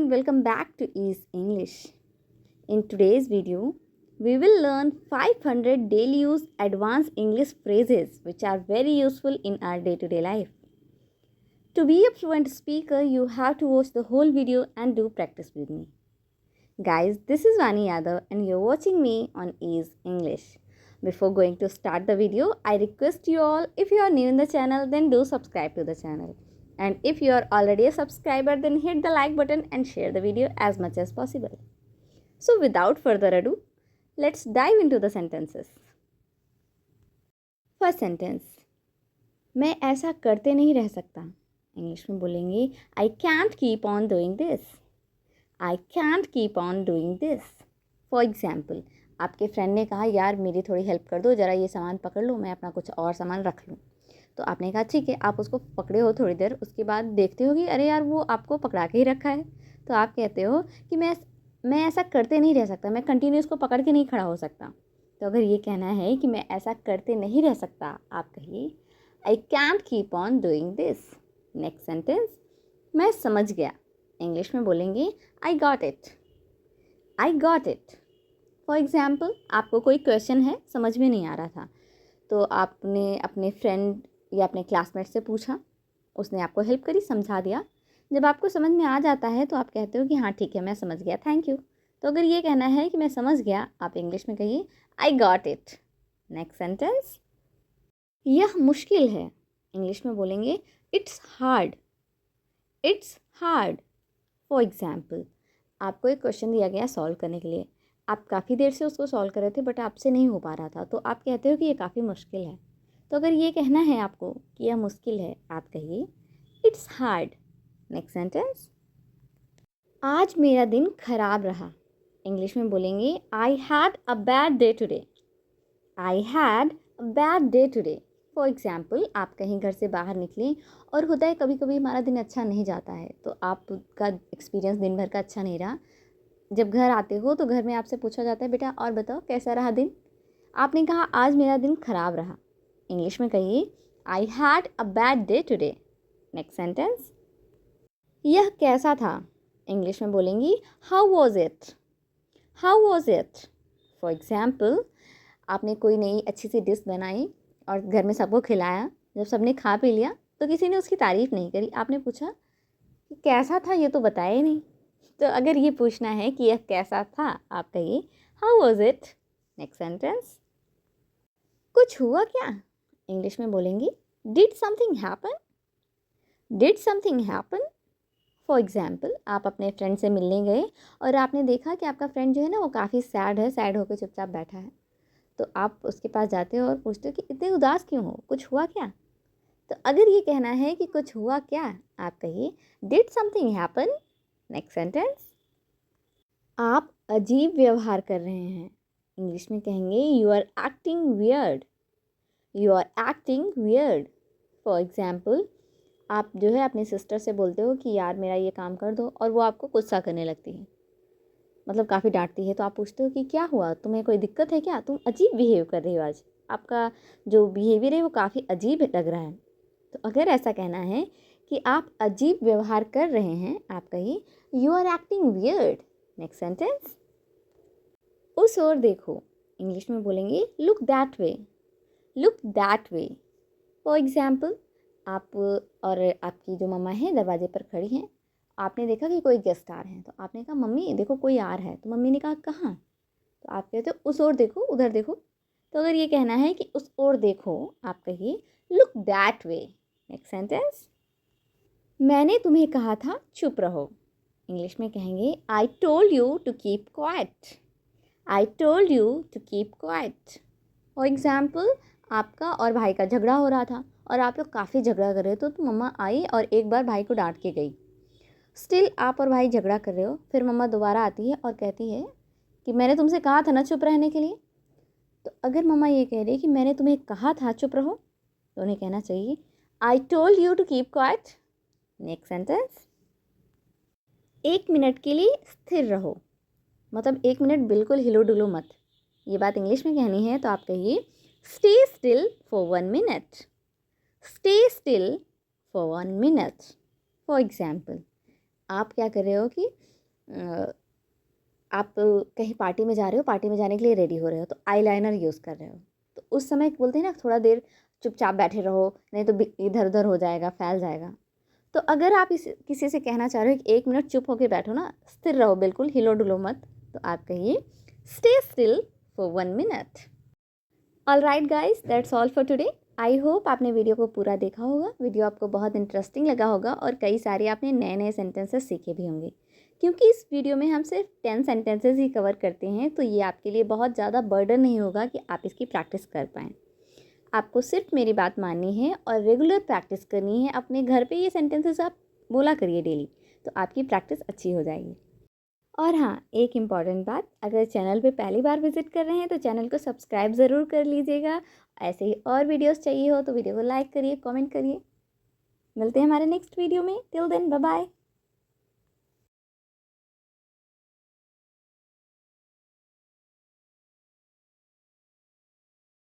everyone, welcome back to Ease English. In today's video, we will learn 500 daily use advanced English phrases which are very useful in our day-to-day life. To be a fluent speaker, you have to watch the whole video and do practice with me. Guys, this is Vani Yadav and you're watching me on Ease English. Before going to start the video, I request you all, if you are new in the channel, then do subscribe to the channel. And if you are already a subscriber, then hit the like button and share the video as much as possible. So without further ado, let's dive into the sentences. First sentence. मैं ऐसा करते नहीं रह सकता. English में बोलेंगे I can't keep on doing this. I can't keep on doing this. For example, आपके friend ने कहा यार मेरी थोड़ी हेल्प कर दो, ज़रा ये सामान पकड़ लो, मैं अपना कुछ और सामान रख लूँ. तो आपने कहा ठीक है, आप उसको पकड़े हो थोड़ी देर, उसके बाद देखते हो कि अरे यार वो आपको पकड़ा के ही रखा है. तो आप कहते हो कि मैं ऐसा करते नहीं रह सकता, मैं कंटिन्यू उसको पकड़ के नहीं खड़ा हो सकता. तो अगर ये कहना है कि मैं ऐसा करते नहीं रह सकता, आप कहिए I can't keep on doing this. Next sentence. मैं समझ गया. इंग्लिश में बोलेंगे I got it. I got it. For example, आपको कोई क्वेश्चन है, समझ में नहीं आ रहा था, तो आपने अपने फ्रेंड या अपने क्लासमेट से पूछा, उसने आपको हेल्प करी, समझा दिया. जब आपको समझ में आ जाता है तो आप कहते हो कि हाँ ठीक है, मैं समझ गया, थैंक यू. तो अगर ये कहना है कि मैं समझ गया, आप इंग्लिश में कहिए I got it. Next sentence. यह मुश्किल है. इंग्लिश में बोलेंगे it's hard. It's hard. For example, आपको एक क्वेश्चन दिया गया सॉल्व करने के लिए, आप काफ़ी देर से उसको सॉल्व कर रहे थे बट आपसे नहीं हो पा रहा था, तो आप कहते हो कि ये काफ़ी मुश्किल है. तो अगर ये कहना है आपको कि यह मुश्किल है, आप कहिए इट्स हार्ड. Next sentence. आज मेरा दिन खराब रहा. इंग्लिश में बोलेंगे I had a bad day today. I had a bad day today. For example, आप कहीं घर से बाहर निकलें और होता है कभी कभी हमारा दिन अच्छा नहीं जाता है, तो आपका एक्सपीरियंस दिन भर का अच्छा नहीं रहा. जब घर आते हो तो घर में आपसे पूछा जाता है बेटा और बताओ कैसा रहा दिन. आपने कहा आज मेरा दिन खराब रहा. इंग्लिश में कहिए I had a bad day today. Next sentence. यह कैसा था. इंग्लिश में बोलेंगी how was it. How was it. For example, आपने कोई नई अच्छी सी डिश बनाई और घर में सबको खिलाया. जब सबने खा पी लिया तो किसी ने उसकी तारीफ़ नहीं करी. आपने पूछा कि कैसा था, ये तो बताया ही नहीं. तो अगर ये पूछना है कि यह कैसा था, आप कहिए how was it. Next sentence. कुछ हुआ क्या. इंग्लिश में बोलेंगे did something happen. Did something happen. For example, आप अपने फ्रेंड से मिलने गए और आपने देखा कि आपका फ्रेंड जो है ना वो काफ़ी सैड है, सैड होकर चुपचाप बैठा है. तो आप उसके पास जाते हो और पूछते हो कि इतने उदास क्यों हो, कुछ हुआ क्या. तो अगर ये कहना है कि कुछ हुआ क्या, आप कहिए did something happen. Next sentence. आप अजीब व्यवहार कर रहे हैं. इंग्लिश में कहेंगे you are acting weird. You are acting weird. For example, आप जो है अपनी सिस्टर से बोलते हो कि यार मेरा ये काम कर दो, और वो आपको गुस्सा करने लगती है, मतलब काफ़ी डांटती है. तो आप पूछते हो कि क्या हुआ, तुम्हें कोई दिक्कत है क्या, तुम अजीब बिहेव कर रही हो आज, आपका जो बिहेवियर है वो काफ़ी अजीब लग रहा है. तो अगर ऐसा कहना है कि आप अजीब व्यवहार कर रहे हैं, आप कहिए you are acting weird. Next sentence. उस ओर देखो. इंग्लिश में बोलेंगे look that way. Look that way. For example, आप और आपकी जो मम्मा है दरवाजे पर खड़ी हैं, आपने देखा कि कोई गेस्ट आ रहे हैं, तो आपने कहा मम्मी देखो कोई आ रहा है. तो मम्मी ने कहा कहाँ. तो आप कहते हो उस ओर देखो, उधर देखो. तो अगर ये कहना है कि उस ओर देखो, आप कहिए look that way. Next sentence. मैंने तुम्हें कहा था चुप रहो. इंग्लिश में कहेंगे I told you to keep quiet. I told you to keep quiet. For example, आपका और भाई का झगड़ा हो रहा था और आप लोग काफ़ी झगड़ा कर रहे हो, तो मम्मा आई और एक बार भाई को डांट के गई. स्टिल आप और भाई झगड़ा कर रहे हो, फिर मम्मा दोबारा आती है और कहती है कि मैंने तुमसे कहा था ना चुप रहने के लिए. तो अगर मम्मा ये कह रही है कि मैंने तुम्हें कहा था चुप रहो, तो उन्हें कहना चाहिए I told you to keep quiet. Next sentence. 1 minute के लिए स्थिर रहो. मतलब 1 मिनट बिल्कुल हिलो डुलो मत. ये बात इंग्लिश में कहनी है तो आप कहिए stay still for 1 minute. Stay still for 1 minute. For example, आप क्या कर रहे हो कि आप कहीं पार्टी में जा रहे हो, पार्टी में जाने के लिए रेडी हो रहे हो, तो आईलाइनर यूज़ कर रहे हो, तो उस समय बोलते हैं ना थोड़ा देर चुपचाप बैठे रहो, नहीं तो इधर उधर हो जाएगा, फैल जाएगा। तो अगर आप इस किसी से कहना चाह रहे हो कि 1 मिनट चुप होके बैठो ना, स्थिर रहो, बिल्कुल हिलो डुलो मत, तो आप कहिए stay still for 1 minute. Alright guys, that's all for today. I hope आपने वीडियो को पूरा देखा होगा, वीडियो आपको बहुत इंटरेस्टिंग लगा होगा और कई सारे आपने नए नए सेंटेंसेस सीखे भी होंगे। क्योंकि इस वीडियो में हम सिर्फ 10 सेंटेंसेस ही कवर करते हैं, तो ये आपके लिए बहुत ज़्यादा बर्डन नहीं होगा कि आप इसकी प्रैक्टिस कर पाएँ। आपको सिर्फ मेरी बात माननी है और रेगुलर प्रैक्टिस करनी है। अपने घर पे ये सेंटेंसेस आप बोला करिए डेली, तो आपकी प्रैक्टिस अच्छी हो जाएगी। और हाँ, एक इम्पॉर्टेंट बात, अगर चैनल पे पहली बार विजिट कर रहे हैं तो चैनल को सब्सक्राइब ज़रूर कर लीजिएगा। ऐसे ही और वीडियोस चाहिए हो तो वीडियो को लाइक करिए, कमेंट करिए। मिलते हैं हमारे नेक्स्ट वीडियो में। Till then, bye bye.